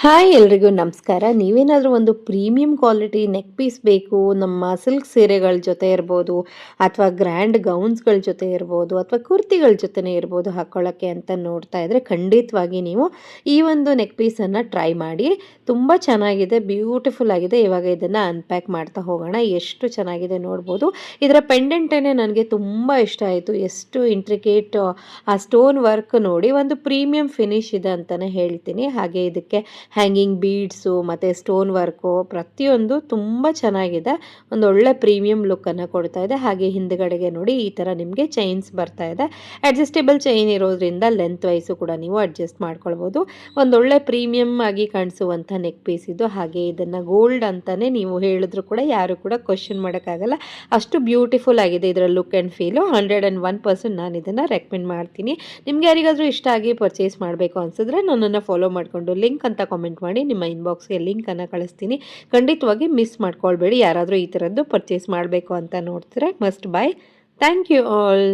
Hi ಎಲ್ರಿಗೂ ನಮಸ್ಕಾರ. ನೀವೇನಾದರೂ ಒಂದು ಪ್ರೀಮಿಯಂ ಕ್ವಾಲಿಟಿ ನೆಕ್ ಪೀಸ್ ಬೇಕು, ನಮ್ಮ ಸಿಲ್ಕ್ ಸೀರೆಗಳ ಜೊತೆ ಇರ್ಬೋದು, ಅಥವಾ ಗ್ರ್ಯಾಂಡ್ ಗೌನ್ಸ್ಗಳ ಜೊತೆ ಇರ್ಬೋದು, ಅಥವಾ ಕುರ್ತಿಗಳ ಜೊತೆನೇ ಇರ್ಬೋದು ಹಾಕ್ಕೊಳ್ಳೋಕ್ಕೆ ಅಂತ ನೋಡ್ತಾ ಇದ್ದರೆ ಖಂಡಿತವಾಗಿ ನೀವು ಈ ಒಂದು ನೆಕ್ ಪೀಸನ್ನು ಟ್ರೈ ಮಾಡಿ. ತುಂಬ ಚೆನ್ನಾಗಿದೆ, ಬ್ಯೂಟಿಫುಲ್ ಆಗಿದೆ. ಇವಾಗ ಇದನ್ನು ಅನ್ಪ್ಯಾಕ್ ಮಾಡ್ತಾ ಹೋಗೋಣ. ಎಷ್ಟು ಚೆನ್ನಾಗಿದೆ ನೋಡ್ಬೋದು. ಇದರ ಪೆಂಡೆಂಟೇ ನನಗೆ ತುಂಬ ಇಷ್ಟ ಆಯಿತು. ಎಷ್ಟು ಇಂಟ್ರಿಕೇಟ್ ಆ ಸ್ಟೋನ್ ವರ್ಕ್ ನೋಡಿ, ಒಂದು ಪ್ರೀಮಿಯಂ ಫಿನಿಶ್ ಇದೆ ಅಂತಲೇ ಹೇಳ್ತೀನಿ. ಹಾಗೆ ಇದಕ್ಕೆ ಹ್ಯಾಂಗಿಂಗ್ ಬೀಡ್ಸು ಮತ್ತು ಸ್ಟೋನ್ ವರ್ಕು ಪ್ರತಿಯೊಂದು ತುಂಬ ಚೆನ್ನಾಗಿದೆ. ಒಂದು ಒಳ್ಳೆ ಪ್ರೀಮಿಯಂ ಲುಕ್ಕನ್ನು ಕೊಡ್ತಾ ಇದೆ. ಹಾಗೆ ಹಿಂದ್ಗಡೆಗೆ ನೋಡಿ ಈ ಥರ ನಿಮಗೆ ಚೈನ್ಸ್ ಬರ್ತಾ ಇದೆ. ಅಡ್ಜಸ್ಟೇಬಲ್ ಚೈನ್ ಇರೋದ್ರಿಂದ ಲೆಂತ್ ವೈಸು ಕೂಡ ನೀವು ಅಡ್ಜಸ್ಟ್ ಮಾಡ್ಕೊಳ್ಬೋದು. ಒಂದೊಳ್ಳೆ ಪ್ರೀಮಿಯಂ ಆಗಿ ಕಾಣಿಸುವಂಥ ನೆಕ್ ಪೀಸ್ ಇದು. ಹಾಗೆ ಇದನ್ನು ಗೋಲ್ಡ್ ಅಂತಲೇ ನೀವು ಹೇಳಿದ್ರು ಕೂಡ ಯಾರು ಕೂಡ ಕ್ವಶನ್ ಮಾಡೋಕ್ಕಾಗಲ್ಲ. ಅಷ್ಟು ಬ್ಯೂಟಿಫುಲ್ ಆಗಿದೆ ಇದರ ಲುಕ್ ಆ್ಯಂಡ್ ಫೀಲು. 101% ನಾನು ಇದನ್ನು ರೆಕಮೆಂಡ್ ಮಾಡ್ತೀನಿ. ನಿಮ್ಗೆ ಯಾರಿಗಾದರೂ ಇಷ್ಟ ಆಗಿ ಪರ್ಚೇಸ್ ಮಾಡಬೇಕು ಅನಿಸಿದ್ರೆ ನನ್ನನ್ನು ಫಾಲೋ ಮಾಡಿಕೊಂಡು ಲಿಂಕ್ ಅಂತ ಕಾಮೆಂಟ್ ಮಾಡಿ, ನಿಮ್ಮ ಇನ್ಬಾಕ್ಸ್ಗೆ ಲಿಂಕನ್ನು ಕಳಿಸ್ತೀನಿ. ಖಂಡಿತವಾಗಿ ಮಿಸ್ ಮಾಡ್ಕೊಳ್ಬೇಡಿ. ಯಾರಾದರೂ ಈ ಥರದ್ದು ಪರ್ಚೇಸ್ ಮಾಡಬೇಕು ಅಂತ ನೋಡ್ತೀರಾ, must buy. Thank you all.